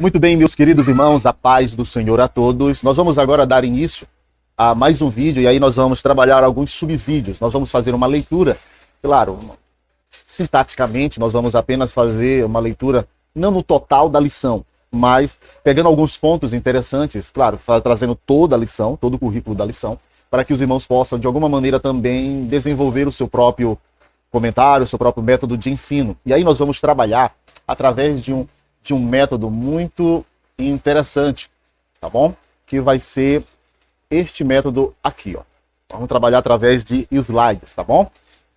Muito bem, meus queridos irmãos, a paz do Senhor a todos. Nós vamos agora dar início a mais um vídeo e aí nós vamos trabalhar alguns subsídios. Nós vamos fazer uma leitura, claro, sintaticamente, nós vamos apenas fazer uma leitura, não no total da lição, mas pegando alguns pontos interessantes, claro, trazendo toda a lição, todo o currículo da lição, para que os irmãos possam, de alguma maneira, também desenvolver o seu próprio comentário, o seu próprio método de ensino. E aí nós vamos trabalhar através de um método muito interessante, tá bom? Que vai ser este método aqui, ó. Vamos trabalhar através de slides, tá bom?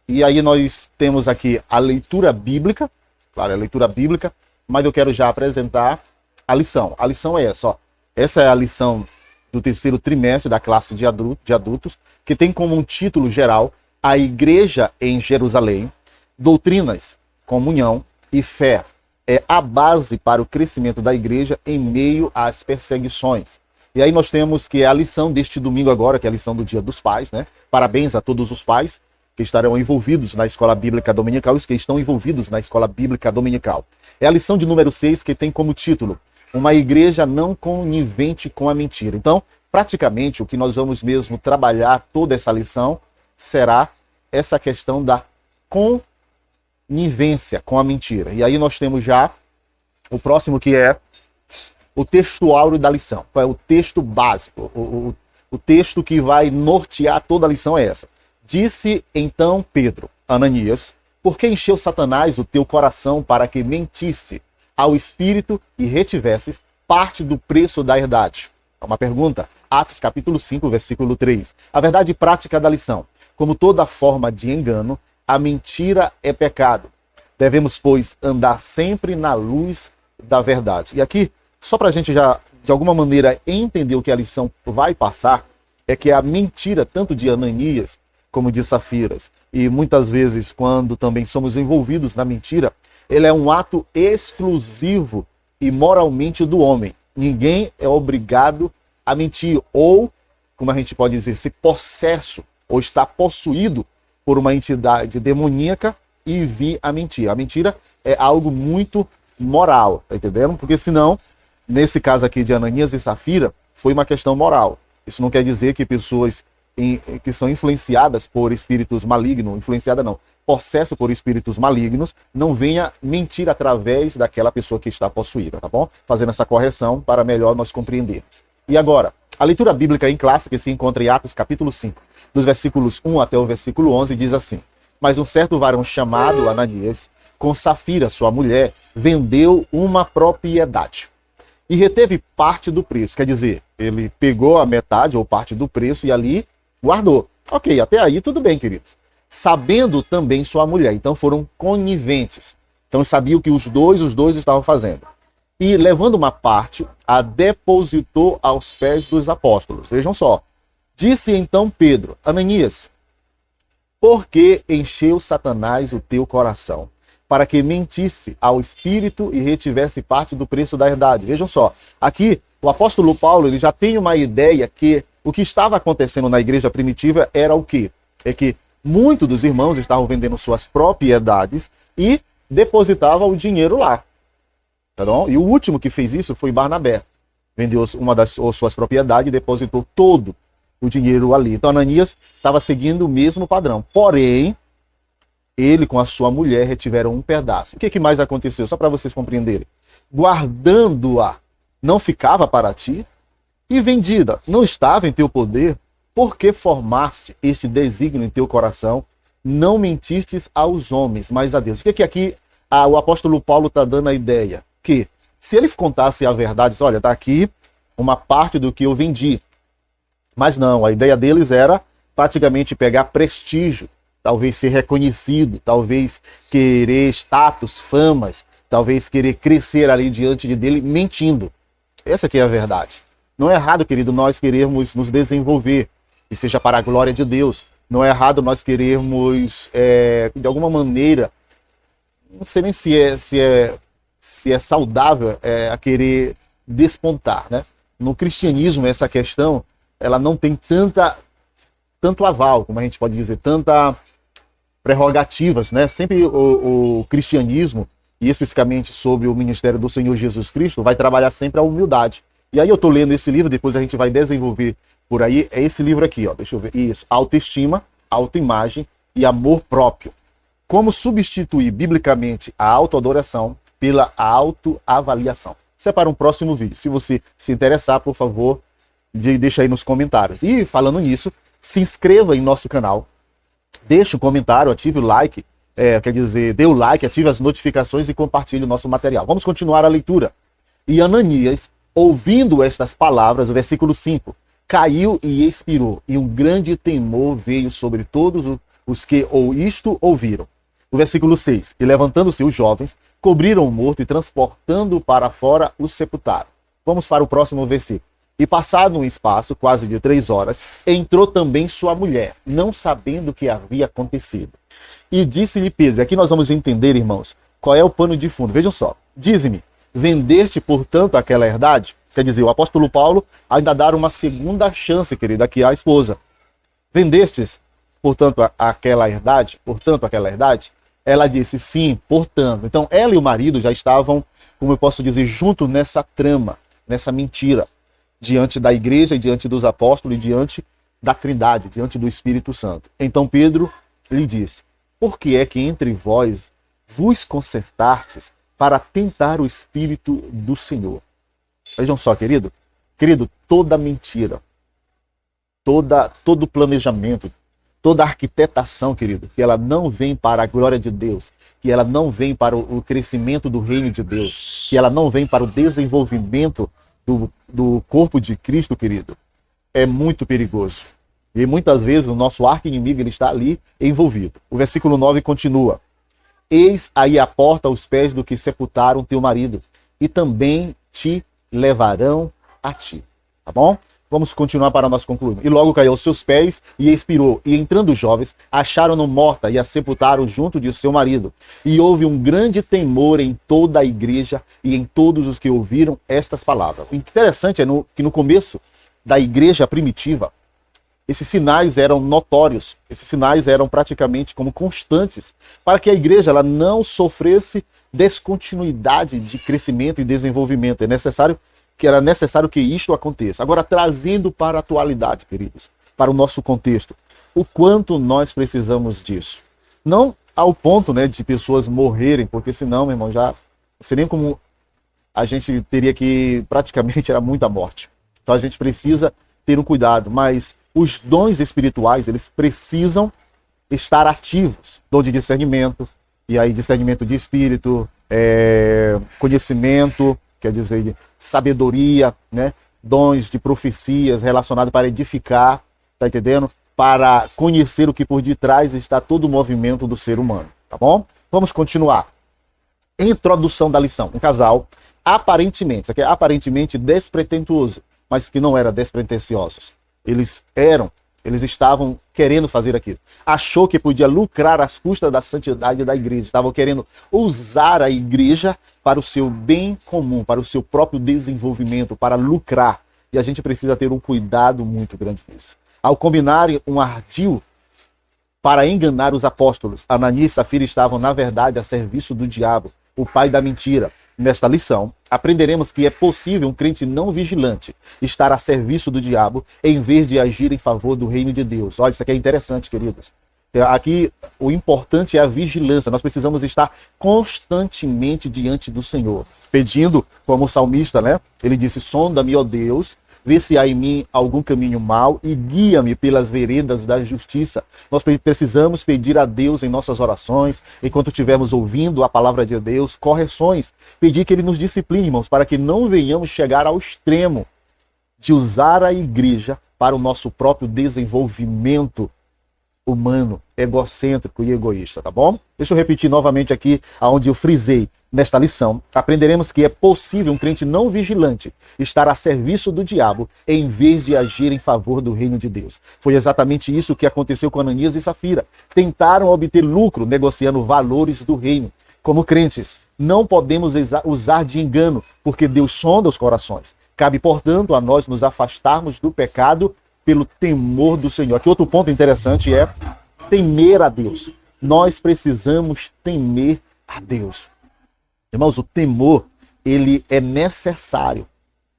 E aí nós temos aqui a leitura bíblica, claro, a leitura bíblica, mas eu quero já apresentar a lição. A lição é essa, ó. Essa é a lição do terceiro trimestre da classe de adultos, que tem como um título geral a Igreja em Jerusalém, Doutrinas, Comunhão e Fé. É a base para o crescimento da igreja em meio às perseguições. E aí nós temos que é a lição deste domingo agora, que é a lição do Dia dos Pais, né? Parabéns a todos os pais que estarão envolvidos na escola bíblica dominical e os que estão envolvidos na escola bíblica dominical. É a lição de número 6 que tem como título Uma Igreja Não Conivente com a Mentira. Então, praticamente, o que nós vamos mesmo trabalhar toda essa lição será essa questão da conivência com a mentira. E aí nós temos já o próximo, que é o texto áureo da lição. Qual é o texto básico? O texto que vai nortear toda a lição é essa. Disse então Pedro, Ananias, por que encheu Satanás o teu coração para que mentisse ao Espírito e retivesses parte do preço da herdade? É uma pergunta. Atos capítulo 5, versículo 3. A verdade prática da lição. Como toda forma de engano, a mentira é pecado. Devemos, pois, andar sempre na luz da verdade. E aqui, só para a gente já, de alguma maneira, entender o que a lição vai passar, é que a mentira, tanto de Ananias como de Safiras, e muitas vezes quando também somos envolvidos na mentira, ele é um ato exclusivo e moralmente do homem. Ninguém é obrigado a mentir, ou, como a gente pode dizer, ser possesso, ou estar possuído por uma entidade demoníaca e vir a mentir. A mentira é algo muito moral, tá entendendo? Porque senão, nesse caso aqui de Ananias e Safira, foi uma questão moral. Isso não quer dizer que pessoas que são influenciadas por espíritos malignos, possesso por espíritos malignos, não venha mentir através daquela pessoa que está possuída, tá bom? Fazendo essa correção para melhor nós compreendermos. E agora, a leitura bíblica em classe, que se encontra em Atos capítulo 5, dos versículos 1 até o versículo 11, diz assim: Mas um certo varão chamado Ananias, com Safira, sua mulher, vendeu uma propriedade e reteve parte do preço. Quer dizer, ele pegou a metade ou parte do preço e ali guardou. Ok, até aí tudo bem, queridos. Sabendo também sua mulher. Então foram coniventes. Então sabiam que os dois estavam fazendo. E levando uma parte, a depositou aos pés dos apóstolos. Vejam só. Disse então Pedro, Ananias, por que encheu Satanás o teu coração? Para que mentisse ao Espírito e retivesse parte do preço da herdade. Vejam só, aqui o apóstolo Paulo ele já tem uma ideia que o que estava acontecendo na igreja primitiva era o quê? É que muitos dos irmãos estavam vendendo suas propriedades e depositavam o dinheiro lá. Tá bom? E o último que fez isso foi Barnabé. Vendeu uma das suas propriedades e depositou todo o dinheiro ali. Então Ananias estava seguindo o mesmo padrão. Porém, ele com a sua mulher retiveram um pedaço. O que mais aconteceu? Só para vocês compreenderem. Guardando-a, não ficava para ti? E vendida, não estava em teu poder? Por que formaste este desígnio em teu coração? Não mentistes aos homens, mas a Deus. O que aqui o apóstolo Paulo está dando a ideia? Que se ele contasse a verdade, olha, está aqui uma parte do que eu vendi. Mas não, a ideia deles era praticamente pegar prestígio, talvez ser reconhecido, talvez querer status, famas, talvez querer crescer ali diante dele mentindo. Essa aqui é a verdade. Não é errado, querido, nós querermos nos desenvolver, e seja para a glória de Deus. Não é errado nós querermos, de alguma maneira, não sei nem se é saudável a querer despontar, né? No cristianismo, essa questão, ela não tem tanto aval, como a gente pode dizer, tanta prerrogativas, né? Sempre o cristianismo e especificamente sobre o ministério do Senhor Jesus Cristo, vai trabalhar sempre a humildade. E aí eu estou lendo esse livro, depois a gente vai desenvolver por aí, é esse livro aqui, ó, deixa eu ver, isso, Autoestima, Autoimagem e Amor Próprio. Como substituir biblicamente a autoadoração pela autoavaliação. Isso é para um próximo vídeo. Se você se interessar, por favor, deixa aí nos comentários. E falando nisso, se inscreva em nosso canal, deixe um comentário, ative o like, quer dizer, dê o like, ative as notificações e compartilhe o nosso material. Vamos continuar a leitura. E Ananias, ouvindo estas palavras, o versículo 5, caiu e expirou, e um grande temor veio sobre todos os que isto ouviram. O versículo 6, e levantando-se os jovens, cobriram o morto e transportando-o para fora, o sepultaram. Vamos para o próximo versículo. E passado um espaço, quase de 3 horas, entrou também sua mulher, não sabendo o que havia acontecido. E disse-lhe Pedro, aqui nós vamos entender, irmãos, qual é o pano de fundo. Vejam só, dize-me, vendeste, portanto, aquela herdade? Quer dizer, o apóstolo Paulo ainda dá uma segunda chance, querida, aqui à esposa. Vendestes, portanto, aquela herdade? Portanto, aquela herdade? Ela disse, sim, portanto. Então, ela e o marido já estavam, como eu posso dizer, juntos nessa trama, nessa mentira, diante da igreja e diante dos apóstolos e diante da Trindade, diante do Espírito Santo. Então, Pedro lhe disse, por que é que entre vós vos concertastes para tentar o Espírito do Senhor? Vejam só, querido, toda mentira, todo planejamento, toda arquitetação, querido, que ela não vem para a glória de Deus, que ela não vem para o crescimento do reino de Deus, que ela não vem para o desenvolvimento do corpo de Cristo, querido, é muito perigoso. E muitas vezes o nosso arqui-inimigo ele está ali envolvido. O versículo 9 continua. Eis aí a porta aos pés do que sepultaram teu marido, e também te levarão a ti. Tá bom? Vamos continuar para nós concluirmos. E logo caiu aos seus pés e expirou. E entrando os jovens, acharam-no morta e a sepultaram junto de seu marido. E houve um grande temor em toda a igreja e em todos os que ouviram estas palavras. O interessante é que no começo da igreja primitiva, esses sinais eram notórios. Esses sinais eram praticamente como constantes para que a igreja ela não sofresse descontinuidade de crescimento e desenvolvimento. Era necessário que isto aconteça. Agora, trazendo para a atualidade, queridos, para o nosso contexto, o quanto nós precisamos disso. Não ao ponto, né, de pessoas morrerem, porque senão, meu irmão, já seria como a gente teria que, praticamente, era muita morte. Então a gente precisa ter um cuidado, mas os dons espirituais, eles precisam estar ativos. Dom de discernimento, e aí discernimento de espírito, conhecimento, quer dizer, sabedoria, né? Dons de profecias relacionados para edificar, tá entendendo? Para conhecer o que por detrás está todo o movimento do ser humano, tá bom? Vamos continuar. Introdução da lição. Um casal, aparentemente, isso aqui é aparentemente despretentuoso, mas que não era despretensiosos. Eles estavam querendo fazer aquilo. Achou que podia lucrar às custas da santidade da igreja. Estavam querendo usar a igreja para o seu bem comum, para o seu próprio desenvolvimento, para lucrar. E a gente precisa ter um cuidado muito grande nisso. Ao combinarem um ardil para enganar os apóstolos, Ananias e Safira estavam, na verdade, a serviço do diabo, o pai da mentira. Nesta lição, aprenderemos que é possível um crente não vigilante estar a serviço do diabo em vez de agir em favor do reino de Deus. Olha, isso aqui é interessante, queridos. Aqui, o importante é a vigilância. Nós precisamos estar constantemente diante do Senhor, pedindo, como o salmista, né? Ele disse, sonda-me, ó Deus, vê se há em mim algum caminho mau e guia-me pelas veredas da justiça. Nós precisamos pedir a Deus em nossas orações, enquanto estivermos ouvindo a palavra de Deus, correções. Pedir que Ele nos discipline, irmãos, para que não venhamos chegar ao extremo de usar a igreja para o nosso próprio desenvolvimento humano, egocêntrico e egoísta, tá bom? Deixa eu repetir novamente aqui aonde eu frisei. Nesta lição, aprenderemos que é possível um crente não vigilante estar a serviço do diabo em vez de agir em favor do reino de Deus. Foi exatamente isso que aconteceu com Ananias e Safira. Tentaram obter lucro negociando valores do reino. Como crentes, não podemos usar de engano, porque Deus sonda os corações. Cabe, portanto, a nós nos afastarmos do pecado pelo temor do Senhor. Aqui outro ponto interessante é temer a Deus. Nós precisamos temer a Deus. Irmãos, o temor, ele é necessário.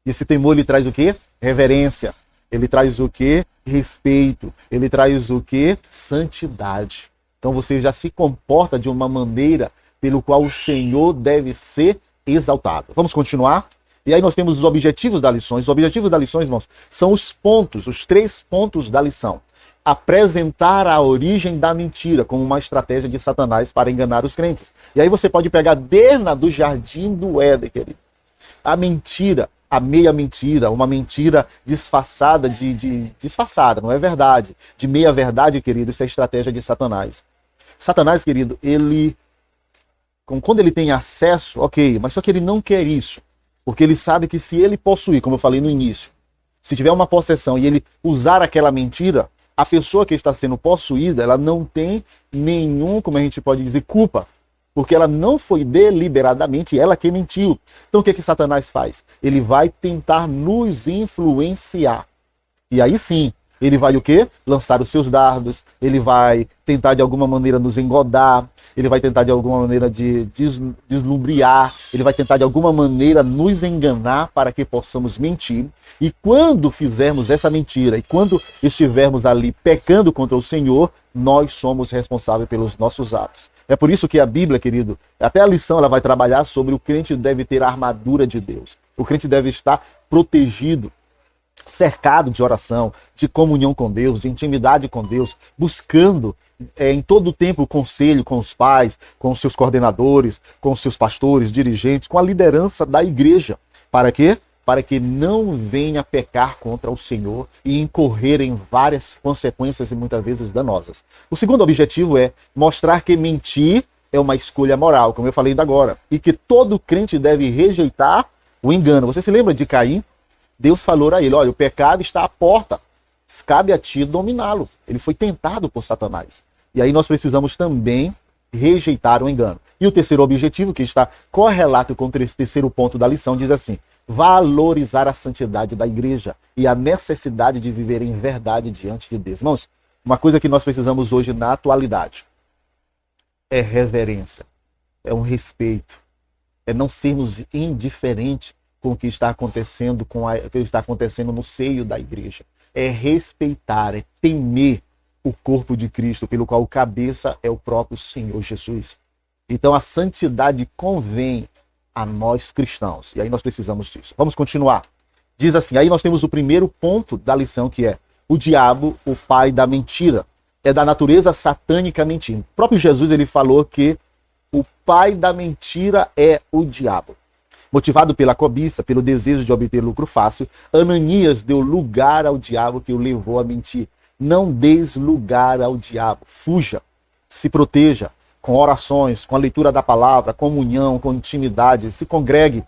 E esse temor, ele traz o quê? Reverência. Ele traz o quê? Respeito. Ele traz o quê? Santidade. Então você já se comporta de uma maneira pelo qual o Senhor deve ser exaltado. Vamos continuar? E aí nós temos os objetivos da lição. Os objetivos da lição, irmãos, são os pontos, os 3 pontos da lição. Apresentar a origem da mentira como uma estratégia de Satanás para enganar os crentes. E aí você pode pegar desde do jardim do Éden, querido. A mentira, a meia mentira, uma mentira disfarçada disfarçada, não é verdade. De meia verdade, querido, isso é estratégia de Satanás. Satanás, querido, ele, quando ele tem acesso, ok, mas só que ele não quer isso. Porque ele sabe que se ele possuir, como eu falei no início, se tiver uma possessão e ele usar aquela mentira, a pessoa que está sendo possuída, ela não tem nenhum, como a gente pode dizer, culpa. Porque ela não foi deliberadamente ela que mentiu. Então o que Satanás faz? Ele vai tentar nos influenciar. E aí sim, ele vai o quê? Lançar os seus dardos, ele vai tentar de alguma maneira nos engodar, ele vai tentar de alguma maneira de deslumbrar, ele vai tentar de alguma maneira nos enganar para que possamos mentir. E quando fizermos essa mentira, e quando estivermos ali pecando contra o Senhor, nós somos responsáveis pelos nossos atos. É por isso que a Bíblia, querido, até a lição ela vai trabalhar sobre o crente deve ter a armadura de Deus. O crente deve estar protegido, cercado de oração, de comunhão com Deus, de intimidade com Deus, buscando em todo o tempo o conselho com os pais, com os seus coordenadores, com os seus pastores, dirigentes, com a liderança da igreja. Para quê? Para que não venha pecar contra o Senhor e incorrer em várias consequências e muitas vezes danosas. O segundo objetivo é mostrar que mentir é uma escolha moral, como eu falei ainda agora, e que todo crente deve rejeitar o engano. Você se lembra de Caim? Deus falou a ele, olha, o pecado está à porta, cabe a ti dominá-lo. Ele foi tentado por Satanás. E aí nós precisamos também rejeitar o engano. E o terceiro objetivo, que está correlato com o terceiro ponto da lição, diz assim: valorizar a santidade da igreja e a necessidade de viver em verdade diante de Deus. Irmãos, uma coisa que nós precisamos hoje na atualidade é reverência, é um respeito, é não sermos indiferentes com o que está acontecendo, o que está acontecendo no seio da igreja. É respeitar, é temer o corpo de Cristo, pelo qual o cabeça é o próprio Senhor Jesus. Então a santidade convém a nós cristãos. E aí nós precisamos disso. Vamos continuar. Diz assim, aí nós temos o primeiro ponto da lição, que é o diabo, o pai da mentira. É da natureza satânica mentindo. O próprio Jesus ele falou que o pai da mentira é o diabo. Motivado pela cobiça, pelo desejo de obter lucro fácil, Ananias deu lugar ao diabo que o levou a mentir. Não deis lugar ao diabo. Fuja, se proteja com orações, com a leitura da palavra, comunhão, com intimidade. Se congregue,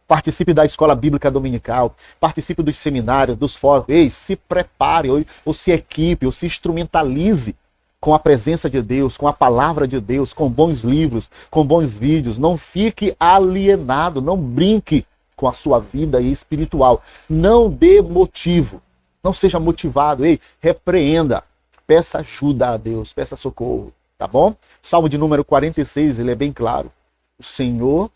participe da escola bíblica dominical, participe dos seminários, dos fóruns. Ei, se prepare, ou se equipe, ou se instrumentalize com a presença de Deus, com a palavra de Deus, com bons livros, com bons vídeos. Não fique alienado, não brinque com a sua vida espiritual. Não dê motivo, não seja motivado. Ei, repreenda, peça ajuda a Deus, peça socorro, tá bom? Salmo de número 46, ele é bem claro. O Senhor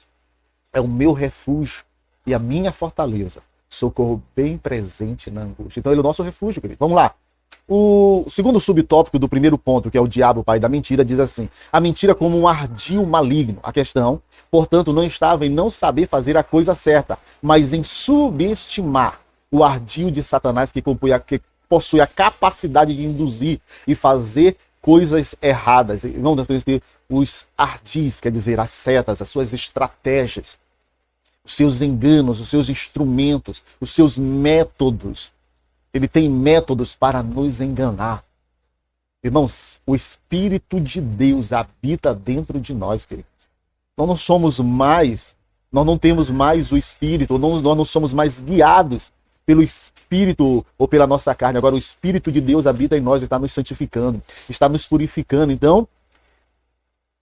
é o meu refúgio e a minha fortaleza, socorro bem presente na angústia. Então ele é o nosso refúgio, querido. Vamos lá. O segundo subtópico do primeiro ponto, que é o diabo, o pai da mentira, diz assim: a mentira como um ardil maligno. A questão, portanto, não estava em não saber fazer a coisa certa, mas em subestimar o ardil de Satanás que possui a capacidade de induzir e fazer coisas erradas. Não, os ardis, quer dizer, as setas, as suas estratégias, os seus enganos, os seus instrumentos, os seus métodos. Ele tem métodos para nos enganar. Irmãos, o Espírito de Deus habita dentro de nós, queridos. Nós não somos mais, nós não temos mais o Espírito, nós não somos mais guiados pelo Espírito ou pela nossa carne. Agora o Espírito de Deus habita em nós e está nos santificando, está nos purificando. Então,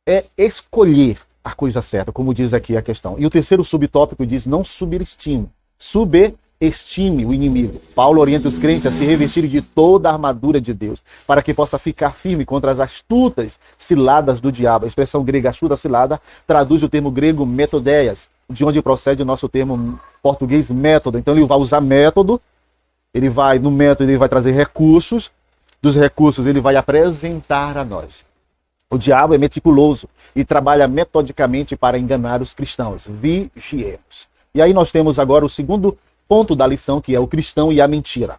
é escolher a coisa certa, como diz aqui a questão. E o terceiro subtópico diz: não subestime. estime o inimigo. Paulo orienta os crentes a se revestirem de toda a armadura de Deus, para que possa ficar firme contra as astutas ciladas do diabo. A expressão grega astuta cilada traduz o termo grego metodeias, de onde procede o nosso termo português método. Então ele vai usar método, no método ele vai trazer recursos, dos recursos ele vai apresentar a nós. O diabo é meticuloso e trabalha metodicamente para enganar os cristãos. Vigiemos. E aí nós temos agora o segundo ponto da lição, que é o cristão e a mentira.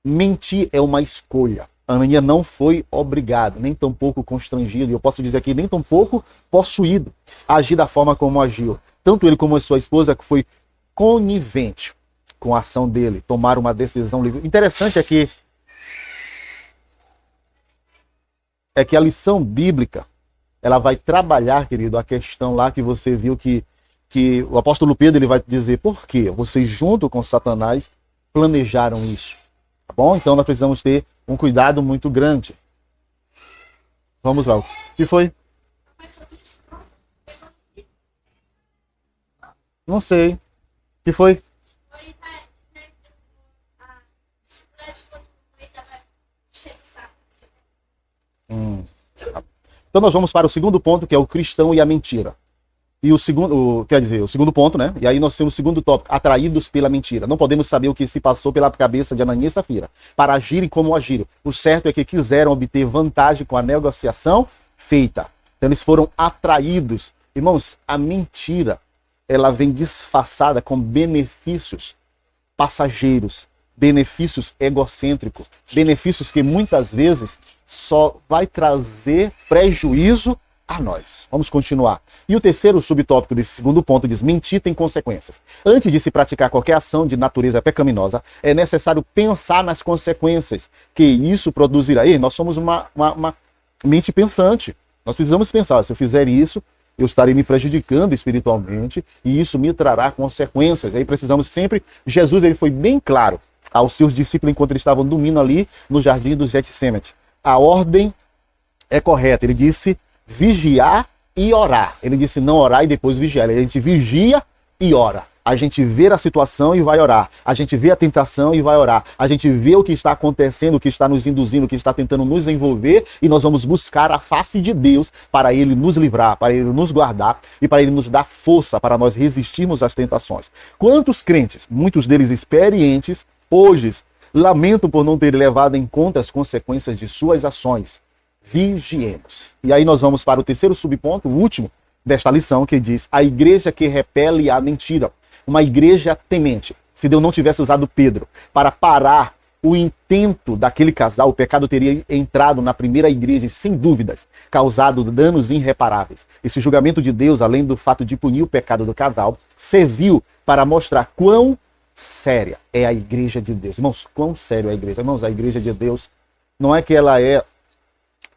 Mentir é uma escolha. Ananias não foi obrigado, nem tampouco constrangido, e eu posso dizer aqui, nem tampouco possuído a agir da forma como agiu. Tanto ele como a sua esposa, que foi conivente com a ação dele, tomaram uma decisão livre. Interessante é que a lição bíblica, ela vai trabalhar, querido, a questão lá que você viu que o apóstolo Pedro ele vai dizer por quê? Vocês junto com Satanás planejaram isso. Tá bom? Então nós precisamos ter um cuidado muito grande. Vamos lá. O que foi? Não sei. O que foi? Então nós vamos para o segundo ponto, que é o cristão e a mentira. E o segundo ponto, né? E aí nós temos o segundo tópico, atraídos pela mentira. Não podemos saber o que se passou pela cabeça de Ananias e Safira, para agirem como agiram. O certo é que quiseram obter vantagem com a negociação feita. Então eles foram atraídos. Irmãos, a mentira, ela vem disfarçada com benefícios passageiros, benefícios egocêntricos, benefícios que muitas vezes só vai trazer prejuízo a nós. Vamos continuar. E o terceiro subtópico desse segundo ponto diz: mentir tem consequências. Antes de se praticar qualquer ação de natureza pecaminosa, é necessário pensar nas consequências que isso produzirá. E nós somos uma mente pensante. Nós precisamos pensar, se eu fizer isso, eu estarei me prejudicando espiritualmente e isso me trará consequências. Aí precisamos sempre... Jesus ele foi bem claro aos seus discípulos enquanto eles estavam dormindo ali no jardim do Getsemane. A ordem é correta. Ele disse vigiar e orar. Ele disse não orar e depois vigiar. A gente vigia e ora. A gente vê a situação e vai orar. A gente vê a tentação e vai orar. A gente vê o que está acontecendo, o que está nos induzindo, o que está tentando nos envolver, e nós vamos buscar a face de Deus para Ele nos livrar, para Ele nos guardar e para Ele nos dar força para nós resistirmos às tentações. Quantos crentes, muitos deles experientes, hoje lamentam por não ter levado em conta as consequências de suas ações. Vigiemos. E aí nós vamos para o terceiro subponto, o último desta lição, que diz: a igreja que repele a mentira. Uma igreja temente. Se Deus não tivesse usado Pedro para parar o intento daquele casal, o pecado teria entrado na primeira igreja e, sem dúvidas, causado danos irreparáveis. Esse julgamento de Deus, além do fato de punir o pecado do casal, serviu para mostrar quão séria é a igreja de Deus. Irmãos, quão sério é a igreja? Irmãos, a igreja de Deus não é que ela é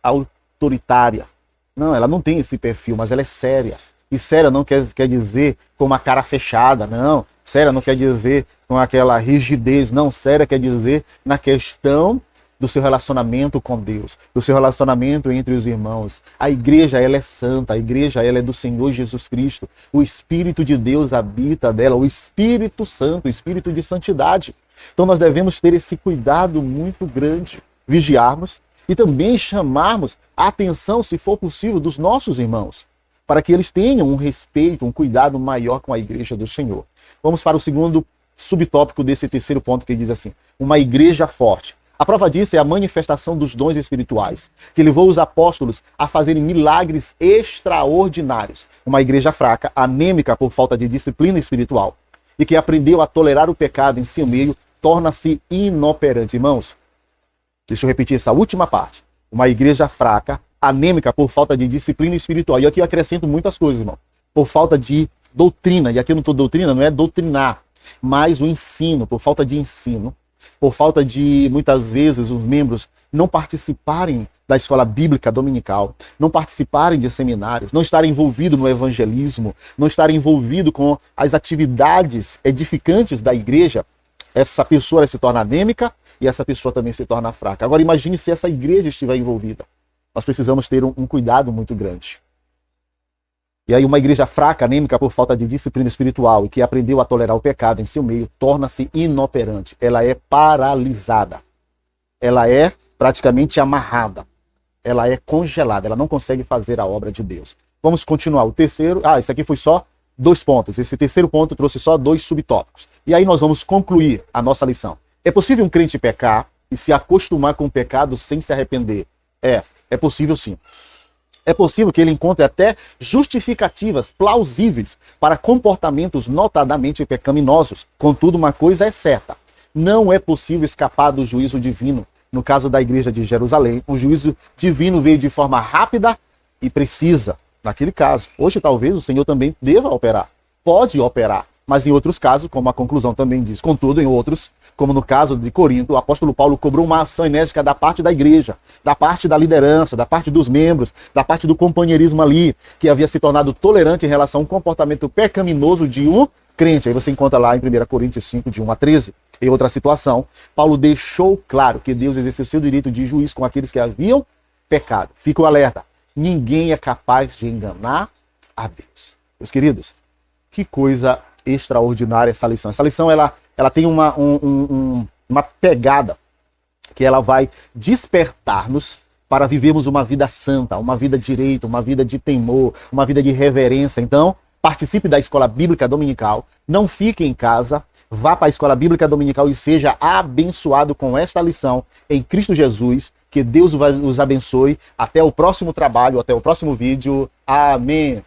autoritária. Não, ela não tem esse perfil, mas ela é séria. E séria não quer dizer com uma cara fechada, não. Séria não quer dizer com aquela rigidez, não. Séria quer dizer na questão do seu relacionamento com Deus, do seu relacionamento entre os irmãos. A igreja, ela é santa, a igreja, ela é do Senhor Jesus Cristo. O Espírito de Deus habita dela, o Espírito Santo, o Espírito de santidade. Então nós devemos ter esse cuidado muito grande, vigiarmos e também chamarmos a atenção, se for possível, dos nossos irmãos, para que eles tenham um respeito, um cuidado maior com a igreja do Senhor. Vamos para o segundo subtópico desse terceiro ponto, que diz assim: uma igreja forte. A prova disso é a manifestação dos dons espirituais, que levou os apóstolos a fazerem milagres extraordinários. Uma igreja fraca, anêmica por falta de disciplina espiritual, e que aprendeu a tolerar o pecado em seu meio, torna-se inoperante. Irmãos, deixa eu repetir essa última parte. Uma igreja fraca, anêmica por falta de disciplina espiritual. E aqui eu acrescento muitas coisas, irmão. Por falta de doutrina. E aqui eu não estou doutrina, não é doutrinar, mas o ensino, por falta de ensino. Por falta de, muitas vezes, os membros não participarem da escola bíblica dominical, não participarem de seminários, não estarem envolvidos no evangelismo, não estarem envolvidos com as atividades edificantes da igreja, essa pessoa se torna anêmica e essa pessoa também se torna fraca. Agora imagine se essa igreja estiver envolvida. Nós precisamos ter um cuidado muito grande. E aí uma igreja fraca, anêmica por falta de disciplina espiritual e que aprendeu a tolerar o pecado em seu meio, torna-se inoperante. Ela é paralisada. Ela é praticamente amarrada. Ela é congelada. Ela não consegue fazer a obra de Deus. Vamos continuar. O terceiro... esse aqui foi só 2 pontos. Esse terceiro ponto trouxe só 2 subtópicos. E aí nós vamos concluir a nossa lição. É possível um crente pecar e se acostumar com o pecado sem se arrepender? É possível sim. É possível que ele encontre até justificativas plausíveis para comportamentos notadamente pecaminosos. Contudo, uma coisa é certa: não é possível escapar do juízo divino. No caso da igreja de Jerusalém, o juízo divino veio de forma rápida e precisa. Naquele caso, hoje talvez o Senhor também deva operar. Pode operar, mas em outros casos, como a conclusão também diz, contudo, em outros, como no caso de Corinto, o apóstolo Paulo cobrou uma ação enérgica da parte da igreja, da parte da liderança, da parte dos membros, da parte do companheirismo ali, que havia se tornado tolerante em relação ao comportamento pecaminoso de um crente. Aí você encontra lá em 1 Coríntios 5, de 1 a 13. Em outra situação, Paulo deixou claro que Deus exerceu seu direito de juiz com aqueles que haviam pecado. Fica o alerta: ninguém é capaz de enganar a Deus. Meus queridos, que coisa extraordinária essa lição. Essa lição ela tem uma pegada que ela vai despertar-nos para vivermos uma vida santa, uma vida direita, uma vida de temor, uma vida de reverência. Então, participe da escola bíblica dominical, não fique em casa, vá para a escola bíblica dominical e seja abençoado com esta lição em Cristo Jesus. Que Deus os abençoe. Até o próximo trabalho, até o próximo vídeo. Amém.